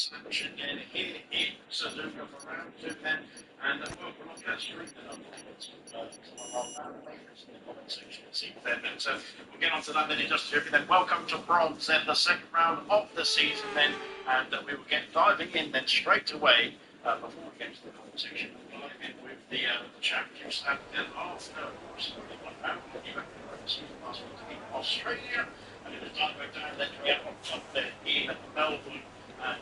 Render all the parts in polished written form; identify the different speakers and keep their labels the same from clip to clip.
Speaker 1: Sanction in here in Suzuka for round 2 then, and we'll stream it up some of our fan favorites in the comment section this evening. But we'll get on to that then in just a few. Then welcome to Bronze, then the second round of the season then, and we will get diving in then straight away before we get to the comment section. Dive in with the championships and then after, of course, one round, the season last week in Australia. And it was down then to get up there in Melbourne. And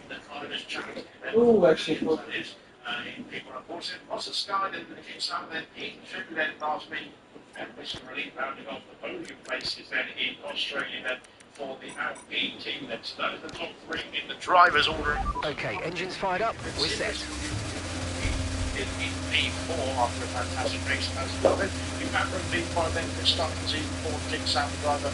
Speaker 1: the drivers' charity.
Speaker 2: Oh, actually,
Speaker 1: in people, of course, in Ross Sky, then the kids out then in two then last week. And Mr. Relief rounding off the podium places then in Australia then for the Alpine team. Then so those are the top 3 in the drivers' order.
Speaker 3: Okay, engines fired up. We're set.
Speaker 1: In P4 after a fantastic race as well. Then you have from P5 then good start to season 4 Jig Sam driver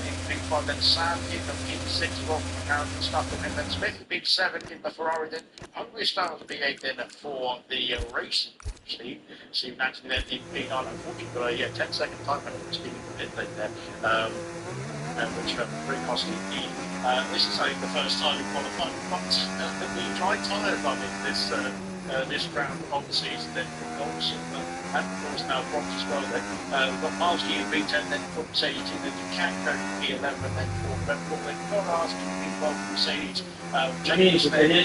Speaker 1: in P5 then Sam in the P6 Rob McCarran stuff and then Smith P7 in the Ferrari then Hungry Styles P8 then for the racing team. Steve Nancy then in P9 unfortunately but 10-second time penalty speeding a bit late there. Which very costly indeed. This is only the first time we qualified but we tried tyres on in this round of the season then from Golson and of course now Bronx as well then we've got Marsky in B10 then for Mercedes then Ducanco in P11 and then for Red Bull then Forrest in P12 Mercedes James then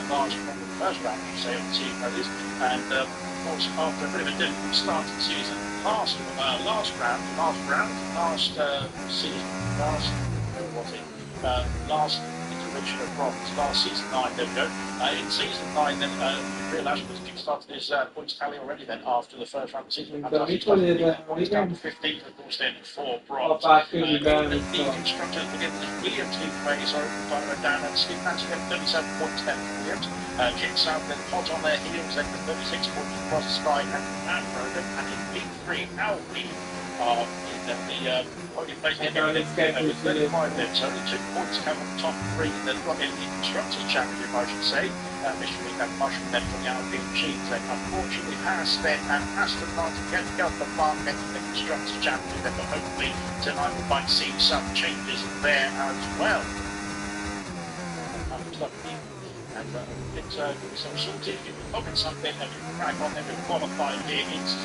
Speaker 1: Lars from the first round you say on the team that is and of course after a bit of a difficult start to the season last iteration of Bronze, last season 9, there we go. In season 9, then Real Ash was kick-started his points tally already then after the first round of the season. Down to 15th, of course, then for Bronze. The constructors begin with Williams leading way, sorry, from down and Steve Nancy then 37 points then for Williams. Kicks out then hot on their heels then with 36 points across the sky and Rogan. And in P3, Alpine are in the podium place with 35 then, so only 2 points come on the top 3 in the Constructors' Championship, I should say. Michigan then mushroom then from the Alpine machines then unfortunately has then and Aston Martin get to go up the farm against the Constructors' Championship then, but hopefully tonight we might see some changes there as well. And it's some sorted, if you can look at something and you can crack on then we've qualified here into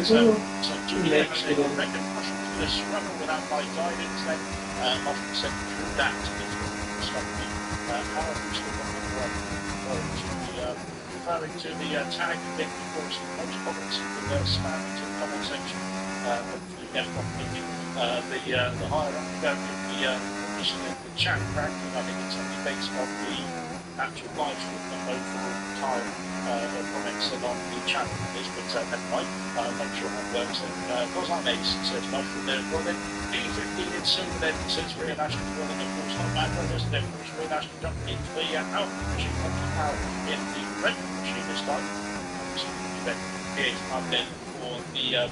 Speaker 1: so Julie actually will make a mushroom to the struggle without my guidance then mushroom sent through that into something how we still got the referring to the tag thing of course most comments in the spam into the comment section hopefully get from thinking the higher up we go in the chat ranking I think it's only based on the actual live stream the overall time comments and on the chat is but never mind make sure that works and because I'm ace says mushroom there well then B15 in silver then since Real Ashton well then of course not bad runners then of course Real Ashton jumped into the Alpha machine now in the Red Bull machine this time then P8 up then for the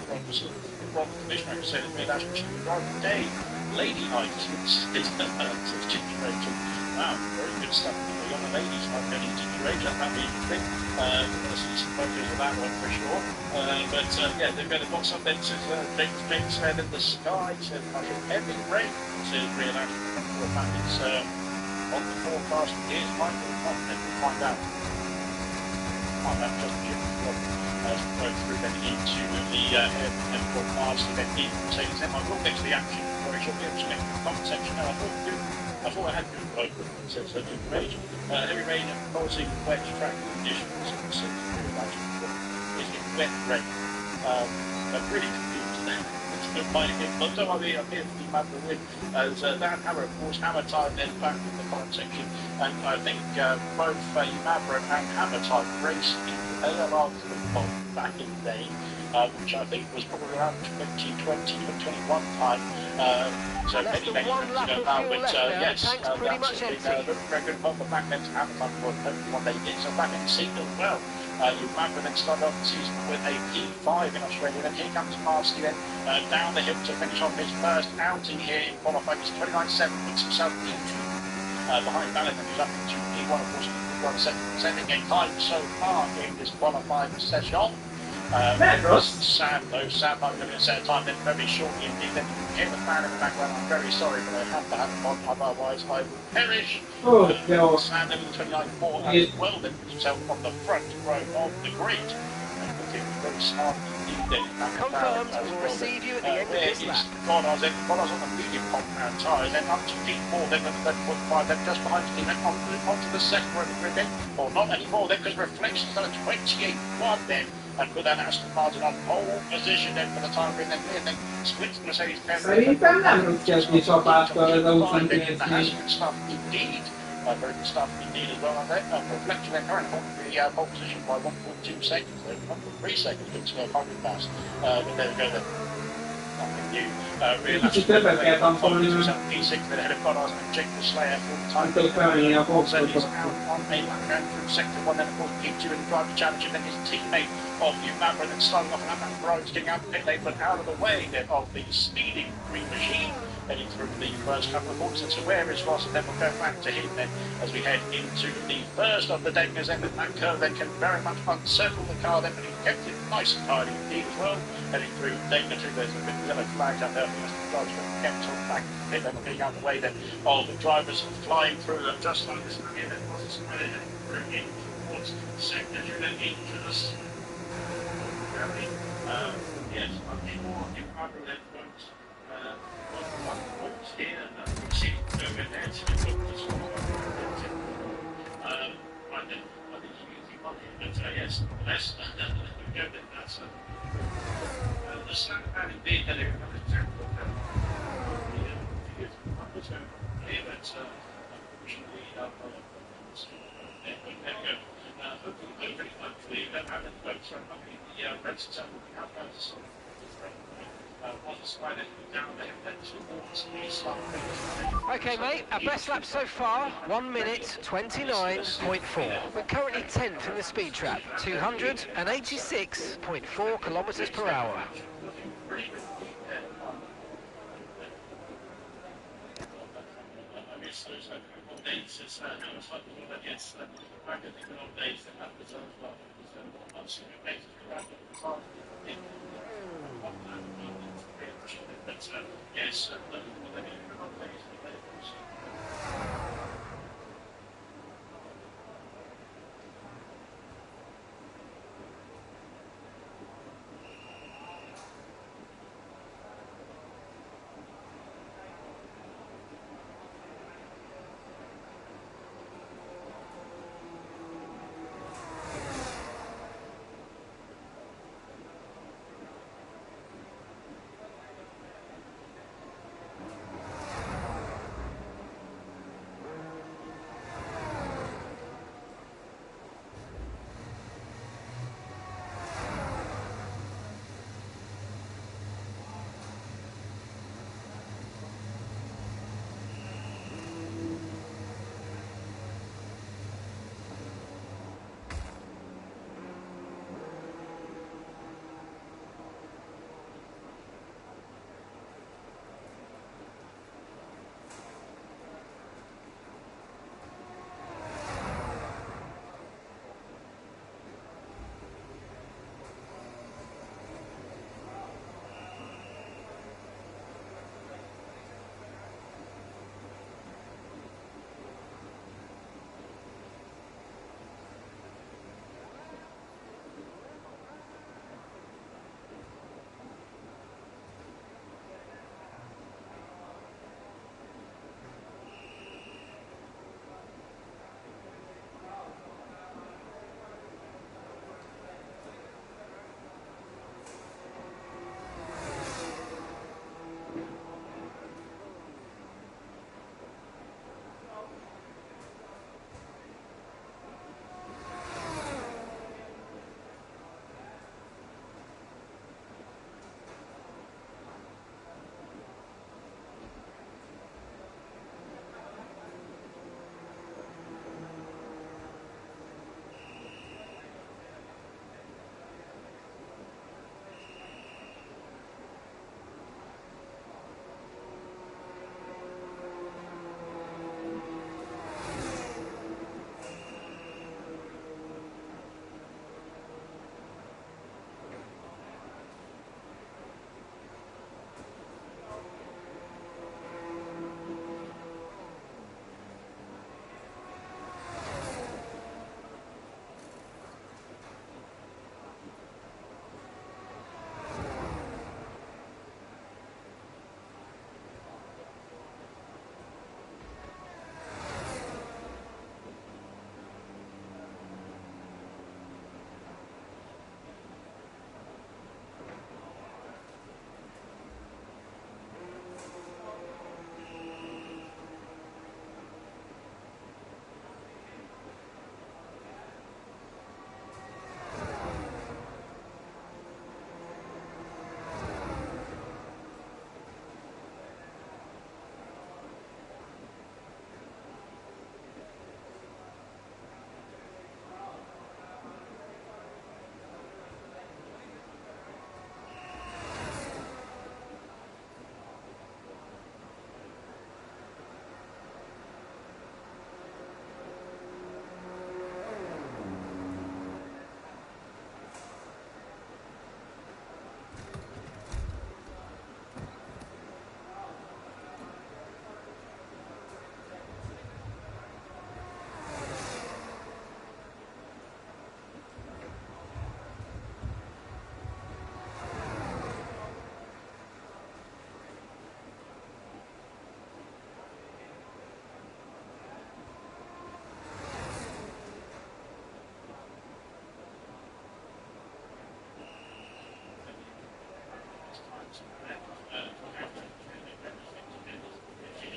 Speaker 1: Bronze commissioner said that Real Ashton should be driving Dave Lady Night is Ginger Rachel. Wow, very good stuff. The young ladies might go into Ginger Rachel, that would be interesting. We're going to see some photos of that one for sure. But yeah, they're going to got some then says James said in the sky, said heavy rain, says Real Action. In fact, it's on the forecast. Here's Michael, we'll find out. Find out just as we go through then into the airport cars and then in Mercedes M. I will get to the action very shortly. I'm just making the comment section now. I thought I had good open, so good range. Heavy rain and causing wet track conditions is in wet rain. I'm really confused there. It's good finding it, but don't worry, I'm here to be mad with it. As Dan Hammer, of course, Hammer Time then back in the comment section. And I think both Mavro and Hammer Time raced in ALR F1 back in the day, which I think was probably around 2020 or 21 time. So many now, but yes, that's the record of the back then to have fun for what they did. So back in the season as well. You remember then started off the season with a P5 in Australia. Then here comes Marsky then down the hill to finish off his first outing here in qualifying. He's 29.7, puts himself into behind Ballard and he's up into P1, of course. Setting a time so far in this qualifying session. Sam, though, Sam might have been set a time then very shortly indeed. Then you can hear the fan in the background. I'm very sorry, but I have to have him on, otherwise I will perish.
Speaker 2: Oh, God.
Speaker 1: Sam then with the 29.4 as well, then puts himself on the front row of the grid. And looking very smart indeed then in that
Speaker 3: Confirmed, we'll receive you at the end of this lap.
Speaker 1: Bonas on the medium compound tyres, then up to P4, then with the 30.5, then just behind him, then onto the second row of the grid then, or not anymore then, because Reflection's got a 28.1 then. And with that Aston Martin on pole position then for the time being, then switch Mercedes Benz. Has good stuff indeed. Very good stuff indeed as well. Reflection then currently holding the pole position by 1.2 seconds, 1.3 seconds, looks like 100 pass. But there we go then. Nothing new. Real P6 then ahead of Bonas and Jake the Slayer for the time being. Also he's out on a lap round through sector 1, then of course P2 in the driver challenge, and then his teammate of New Maverick and starting off an Amman Rhodes getting out pit lane, but out of the way then of the speeding green machine heading through the first couple of corners. So where is Ross? And then we'll go back to him then as we head into the first of the Dangers. Then that curve then can very much unsettle the car then, but he kept it nice and tidy indeed as well. Heading through Danger 2, there's a bit of yellow flags out there. The drivers kept on back pit lane, getting out of the way then of the drivers flying through them just like this. And then Ross is heading through in towards sector 2, then into the yes, I'm sure you probably then won't here and see over there to look this one. I think you might but yes, less go then that's the stand about indeed that it was here, but unfortunately there we go. Hopefully you don't have any votes from the races will be out there to sort of
Speaker 3: Okay, mate, our best lap so far, 1 minute 29.4. We're currently 10th in the speed trap, 286.4 kilometers per hour.
Speaker 1: Yes,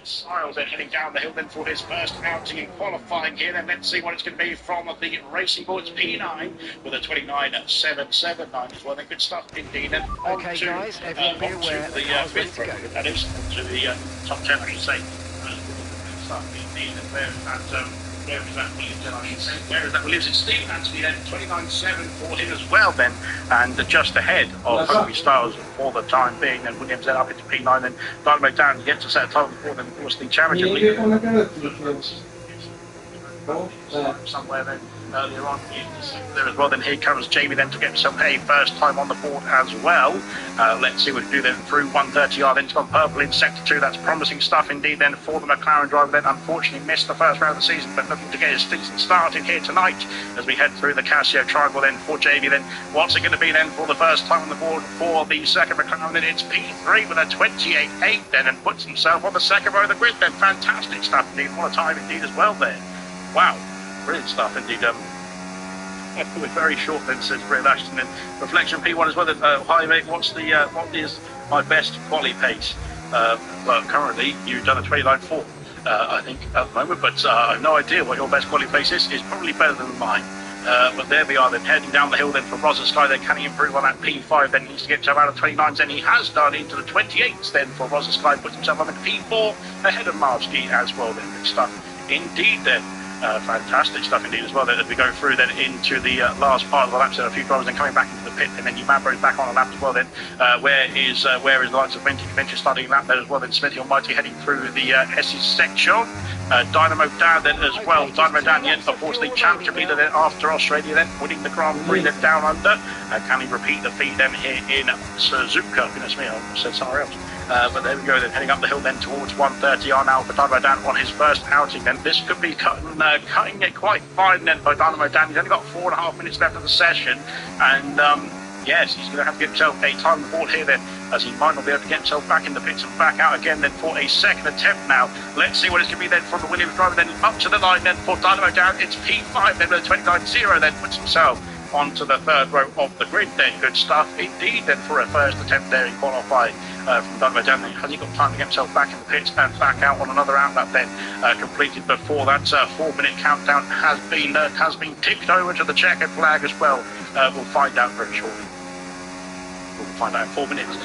Speaker 1: Styles then heading down the hill then for his first outing in qualifying here. Then let's see what it's going to be from the Racing Boards P9 with a 29.779 as well. Then good stuff indeed. And
Speaker 3: okay, guys, everyone be aware the car's ready to go.
Speaker 1: That is to the top 10, I should say. Good stuff indeed. And where is that Williams then, I should say? Where is that Williams? It's Steve Anthony then, 29.7 for him as well then. And just ahead of Kobe Styles for the time being. Then Williams then up into P9. Then Dynamo down gets a set of time before then, of course, the championship league. Somewhere then earlier on there as well. Then here comes Jamie then to get himself a first time on the board as well. Let's see what we do then through 130R. Then it's gone purple in sector 2. That's promising stuff indeed then for the McLaren driver. Then unfortunately missed the first round of the season, but looking to get his season started here tonight as we head through the Casio Triangle then for Jamie. Then what's it going to be then for the first time on the board for the second McLaren? Then it's P3 with a 28.8 then, and puts himself on the second row of the grid then. Fantastic stuff indeed. What a time indeed as well there. Wow, brilliant stuff indeed. We're very short then, says Brett Ashton. And reflection P1 as well. Hi mate, what is my best quali pace? Well, currently you've done a 29.4, I think at the moment, but I have no idea what your best quali pace is. It's probably better than mine. But there we are then, heading down the hill then for Rosa Sky. Then can he improve on that P5? Then he needs to get to out of 29s, and he has done into the 28s then for Rosa Sky. Puts himself up into P4 ahead of Marski as well then. Good stuff indeed then. Fantastic stuff indeed as well then, as we go through then into the last part of the lap. So a few drivers then coming back into the pit, and then Yumabro's back on a lap as well then. Where is the likes of Venture starting lap there as well then. Smithy Almighty heading through the Essie section. Dynamo down then as well. Dynamo down yet, of course, the championship leader then after Australia then, winning the Grand Prix then down under. Can he repeat the feat then here in Suzuka? Goodness me, I almost said somewhere else. But there we go then, heading up the hill then towards 130R now for Dynamo Dan on his first outing. Then this could be cutting it quite fine then by Dynamo Dan. He's only got 4.5 minutes left of the session, and yes, he's going to have to get himself a time on board here then, as he might not be able to get himself back in the pits and back out again then for a second attempt now. Let's see what it's going to be then from the Williams driver then up to the line then for Dynamo Dan. It's P5 then with a 29.0 then puts himself onto the third row of the grid then. Good stuff indeed then for a first attempt there in qualifying from Dynamo Dan. Has he got time to get himself back in the pits and back out on another outlap then completed before that 4-minute countdown has been tipped over to the checkered flag as well? We'll find out very shortly. We'll find out in 4 minutes,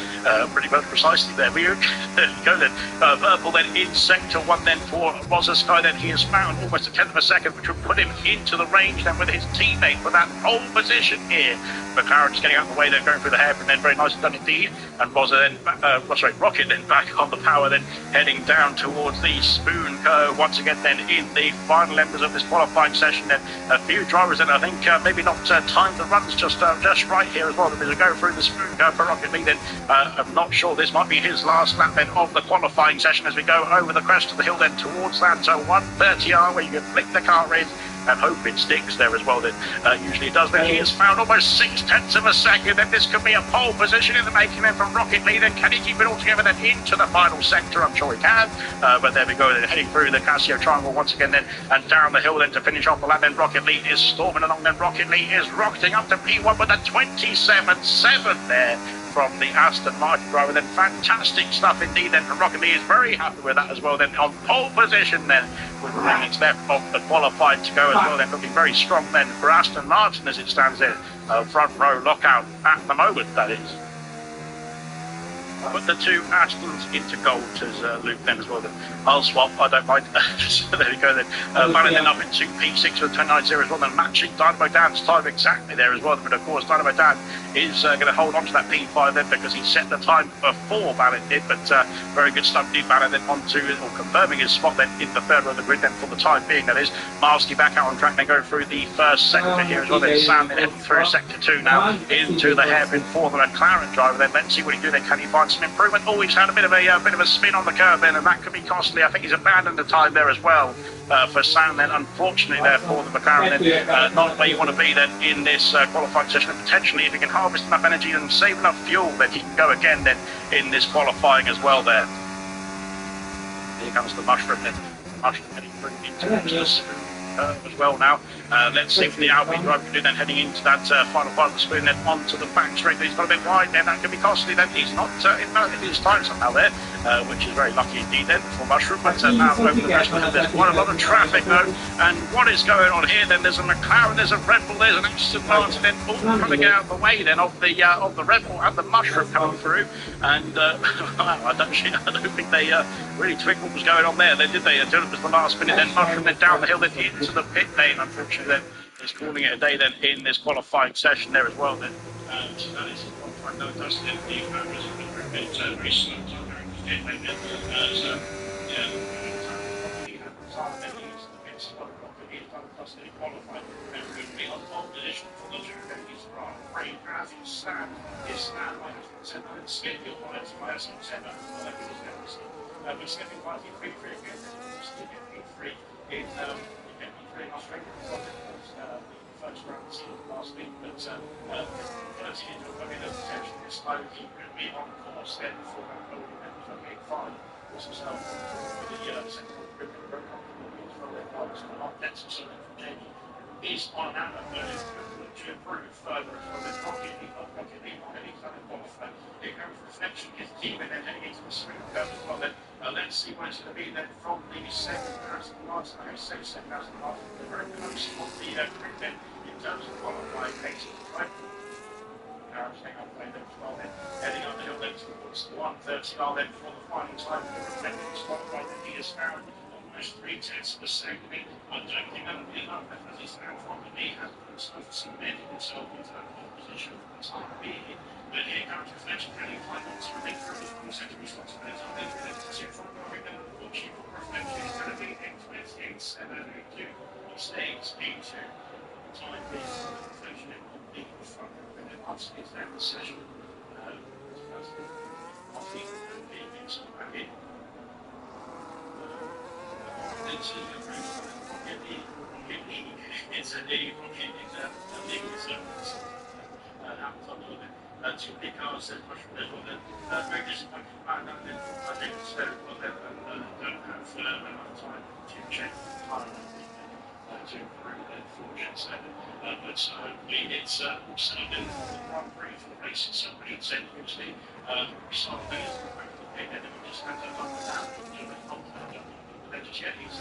Speaker 1: pretty much precisely. There we go then. Purple then in sector 1 then for Rosa Sky. Then he has found almost a tenth of a second, which will put him into the range then with his teammate for that pole position here. McLaren just getting out of the way, they're going through the hairpin then, very nicely done indeed. And Rosa then, Rocket then back on the power then, heading down towards the spoon curve once again then in the final members of this qualifying session. Then a few drivers then, I think maybe not timed the runs just right here as well. There's a go through the spoon curve for Rocket Lee then. I'm not sure, this might be his last lap then of the qualifying session as we go over the crest of the hill then towards that 130R where you can flick the car in and hope it sticks there as well then. Usually it does, but he has found almost 0.6 of a second, and this could be a pole position in the making then from Rocket Lee. Then can he keep it all together then into the final sector? I'm sure he can, but there we go then, heading through the Casio Triangle once again then, and down the hill then to finish off the lap. Then Rocket Lee is storming along, then Rocket Lee is rocketing up to P1 with a 27.7 there from the Aston Martin driver. Then fantastic stuff indeed then from Rocket Lee. Is very happy with that as well then, on pole position then with 3 minutes left of the qualified to go as well then, looking very strong then for Aston Martin as it stands there. Front row lockout at the moment, that is. Put the two Astons into gold, says Luke then as well. Then I'll swap, I don't mind. So there we go then. Valin then up into P6 with 29.0 as well. Then matching Dynamo Dan's time exactly there as well. But of course Dynamo Dan is going to hold on to that P5 then, because he set the time before Valin did. But very good stuff indeed. Valin then onto, or confirming his spot then in the third row of the grid then for the time being, that is. Marski back out on track, then go through the first sector here as well. Then Sam then heading through sector 2 now into the hairpin for the McLaren driver. Then let's see what he do then. Can he find some improvement? Oh, he's had a bit of a spin on the curve then, and that could be costly. I think he's abandoned the time there as well for Sam then, unfortunately there for the McLaren then. Not where you want to be then in this qualifying session, and potentially if he can harvest enough energy and save enough fuel, then he can go again then in this qualifying as well there. Here comes the mushroom then. Mushroom heading through into the spoon as well now. Let's see what the Alpine driver can do then heading into that final part of the sprint, then onto the back straight. He's got a bit wide there, that could be costly. Then he's not in his time somehow there, which is very lucky indeed then for Mushroom. But now over the rest of it, there's quite a lot of traffic though. And what is going on here then? There's a McLaren, there's a Red Bull, there's an Aston Martin, then all coming out of the way then of the Red Bull and the Mushroom coming through. And I don't think they really twigged what was going on there. They did. They it was the last minute. Then Mushroom, then down the hill, then into the pit lane. Unfortunately, then he's calling it a day then in this qualifying session there as well. Then so that is qualifying. No, that's the cameras have been very slow. So yeah. Qualified and would be on pole position for the two races from Ray Bradley's stand is stand by and schedule by its players on 7 we're skipping by the free again, skipping free in MP3 Australia the first round last week, but first hit of the potential this slow keep could be on course then for that goal in 5 was himself with the second group of very comfortable from their partners and not that's something from Jamie is on an hour to improve further from the pocket he's done it qualified. Here comes reflection, his team and then heading into the sprint curve as well. Then let's see what it's going to be then from the second Aston Martin. I say second Aston Martin, they're very close on the grid then in terms of qualifying pace, right? Heading up the hill then towards the 130 mile then for the final time for reflecting qualified that he has found almost 3/10 of a second. I don't think that will be enough as he's now from the knee has cemented himself into that pole position for the time being. But here comes reflection, can he find what's really through his full second responsibility? I think it's two from Oregon, which he will reflection is going to be in 28.782. He stays into time being reflection in will be in front of him. And once he's there in the session, off the being back in. It's a knee happens on the two big cars that much better than very disappointed about that. Then I think it's very well then don't have enough time to check the time to improve their fortunes there. But hopefully it's also been the Grand Prix for the race itself. But it's obviously we started things back in the pit and we just had to up and down a little bit from the just yet he's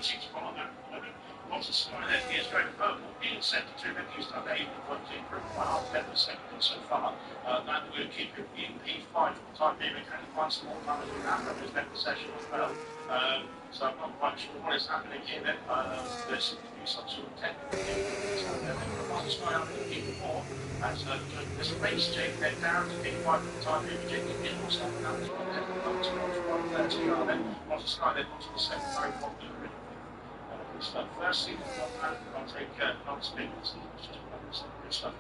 Speaker 1: 6 on that moment. Lots of sky there, he is going purple in centre 2, then he's done 8 points improved by half 10 seconds so far. That will keep him in P5 for the time being. We can find some more time as we have from his left possession as well. So I'm not quite sure what is happening here then. There seems to be some sort of technical thing. Sky up in P4 as this race change then down to P5 for the time being. Particularly it will stop now as well then. Up to 130 then. Onto Sky then onto the second very popular stuff. First season, I'll take non-spin. It's just good stuff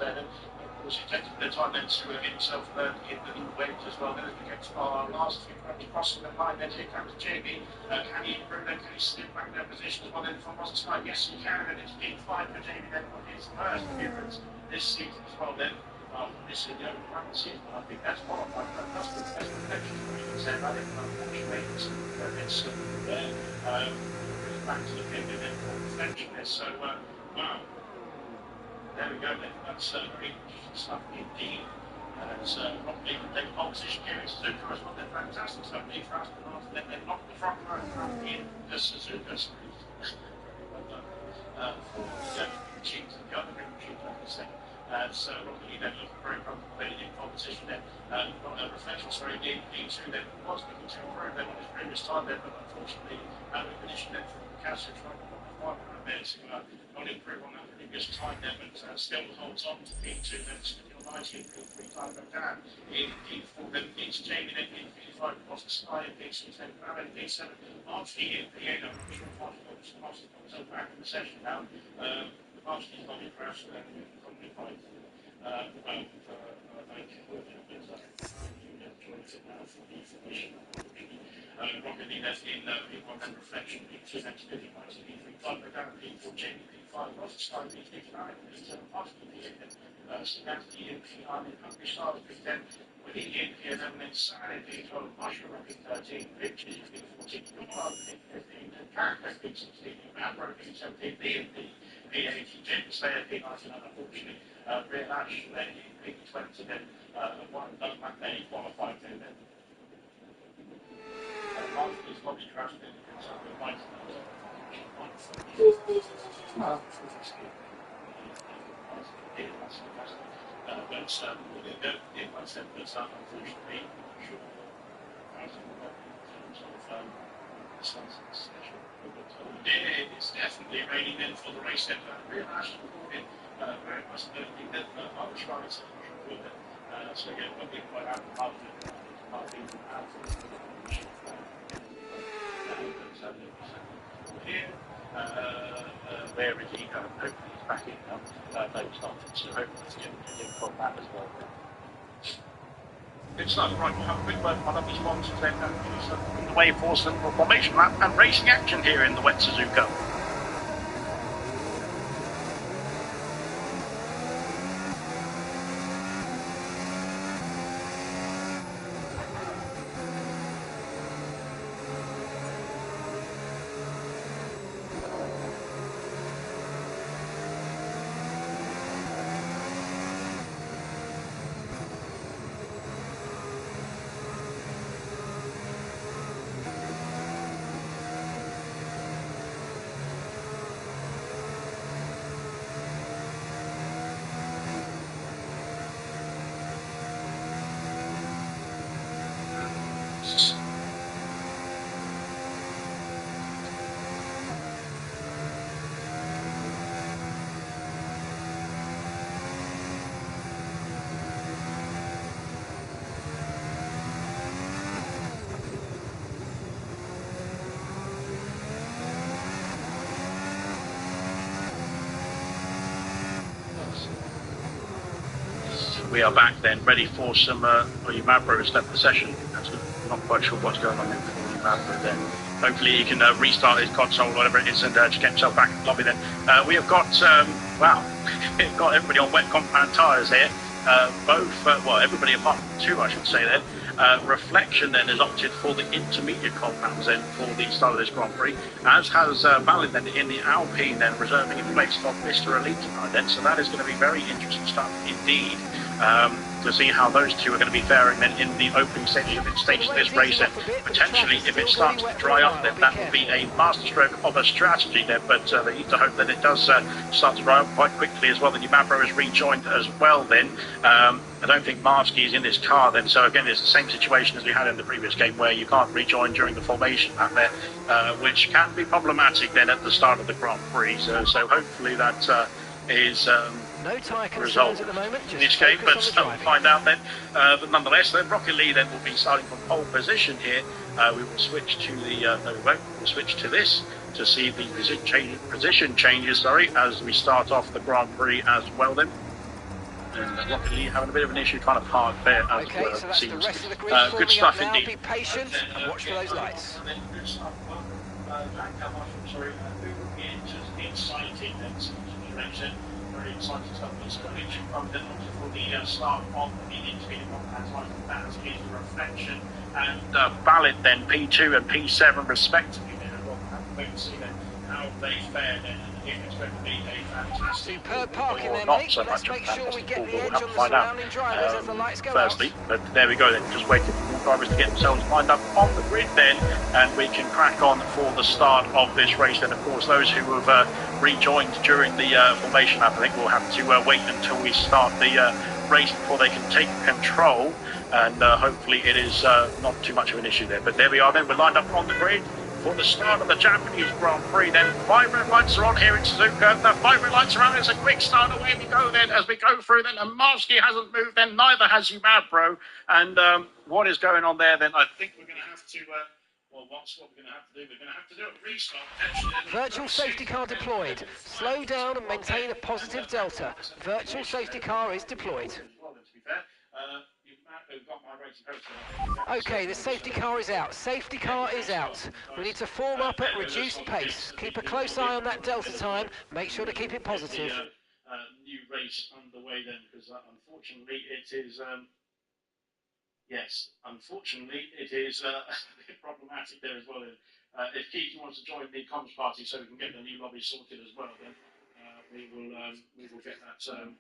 Speaker 1: there. Then, of course, he takes a bit of time then to get himself in the waves as well. Then as we get to our last few runs crossing the line, then here comes Jamie. Can he improve then? Can he slip back their position as well? Then from Ross's side, yes, he can. And it's P5 for Jamie then on his first appearance this season as well. Then this is the only one season. I think that's qualified. That's the best reflection we can say about it. Unfortunately, it's there. Back to the pit and then for reflection there. So, wow. There we go then. That's very interesting stuff indeed. It's not even taking pole position here in Suzuka as well. They're fantastic stuff. Need for Aston Martin. Then they knock the front row in the Suzuka. For the machines and the other big machines like I said. So Rocky then looking very comfortable in pole position there. Got a reflection sorry in P2 then was looking to improve then on his previous time there, but unfortunately we finished then from the Castle trying to put the 500 there to not improve on that previous time there, but still holds on to P2 then still 19 P3 time go down in P4 then it's Jamie then in P5 across the sky in P6 then in P7 largely in P8 I'm not sure what comes back in the session now. Largely not impressed and probably quite Rocket that's in P1 and reflection, P2 next to P1 to P3, but down P4, Jamie P5, lots of sky P9, P7, possibly P8, so that's the P9 in Hungary started P10 with P and then Saturday, P12, Mushroom, P13, Pitches, P14, P12, P15, Character, P16, Macro, P17, B&D, P18, James Slayer, P19, unfortunately, Real Ash, then P20, then one Magnet qualified, then Martin's Bobby crashed in some of the right. Unfortunately, it's definitely raining in for the race then. Real Ash very much don't think that I was trying to so yeah, we'll be quite happy here. Where is he? Hopefully he's back in now. No, he's not. So hopefully he's getting from that as well. Good stuff. Right, we'll have a quick word from my lovely sponsors then. On the way for some formation lap and racing action here in the wet Suzuka. We are back then, ready for some Mavro has left the session. Not quite sure what's going on in for Mavro then. Hopefully he can restart his console, whatever it is, and just get himself back in the lobby then. We have got, wow, we've got everybody on wet compound tyres here. Well, everybody apart from two, I should say then. Reflection then has opted for the intermediate compounds then for the start of this Grand Prix, as has Valid then in the Alpine then reserving in place of Mr. Elite tonight then. So that is going to be very interesting stuff indeed. To see how those two are going to be faring then in the opening stages of this race then. Potentially if it starts to dry up then that will be a masterstroke of a strategy then, but they need to hope that it does start to dry up quite quickly as well. The Mavro is rejoined as well then. I don't think Marsky is in this car then, so again it's the same situation as we had in the previous game where you can't rejoin during the formation lap there, which can be problematic then at the start of the Grand Prix. So hopefully that is
Speaker 3: no tyre concerns at the moment,
Speaker 1: in this game, but we'll find out then. But nonetheless, then Rocket Lee then will be starting from pole position here. We will switch to the no, we won't. We'll switch to this to see the position changes. Sorry, as we start off the Grand Prix as well then. And Rocket Lee having a bit of an issue trying to park there as well.
Speaker 3: So that's the rest of the grid
Speaker 1: good stuff
Speaker 3: now.
Speaker 1: indeed.
Speaker 3: Be patient and watch for those lights.
Speaker 1: Sorry, exciting then. Very exciting stuff. It's going to be from the start of the intermediate compound that is Reflection and Valid then P2 and P7 respectively. Then we'll have to wait and see then how they fare then. If it's going to be a fantastic
Speaker 3: superb parking there,
Speaker 1: not
Speaker 3: mate.
Speaker 1: so
Speaker 3: Let's
Speaker 1: much
Speaker 3: make sure we get the
Speaker 1: we'll
Speaker 3: edge
Speaker 1: have
Speaker 3: on
Speaker 1: to
Speaker 3: the
Speaker 1: find out.
Speaker 3: surrounding drivers as the lights go
Speaker 1: Firstly,
Speaker 3: out.
Speaker 1: but there we go then. Just waiting for the drivers to get themselves lined up on the grid then, and we can crack on for the start of this race. And of course, those who have rejoined during the formation lap, I think we'll have to wait until we start the race before they can take control. And hopefully it is not too much of an issue there. But there we are then. We're lined up on the grid for the start of the Japanese Grand Prix then. 5 red lights are on here in Suzuka. The 5 red lights are on. It's a quick start. Away we go then as we go through then. And Marsky hasn't moved then. Neither has Mavro. And what is going on there then? I think we're going to have to... well, what's what we're going to have to do? We're going to have to do a restart.
Speaker 3: Virtual safety car deployed. Slow down and maintain a positive delta. Virtual safety car is deployed. Okay, the safety car is out. Safety car is out. We need to form up at reduced pace. Keep a close eye on that delta time. Make sure to keep it positive.
Speaker 1: New race underway then, because unfortunately it is Yes, unfortunately, it is a bit problematic there as well. If Keith wants to join the comms party so we can get the new lobby sorted as well, then we will get that going.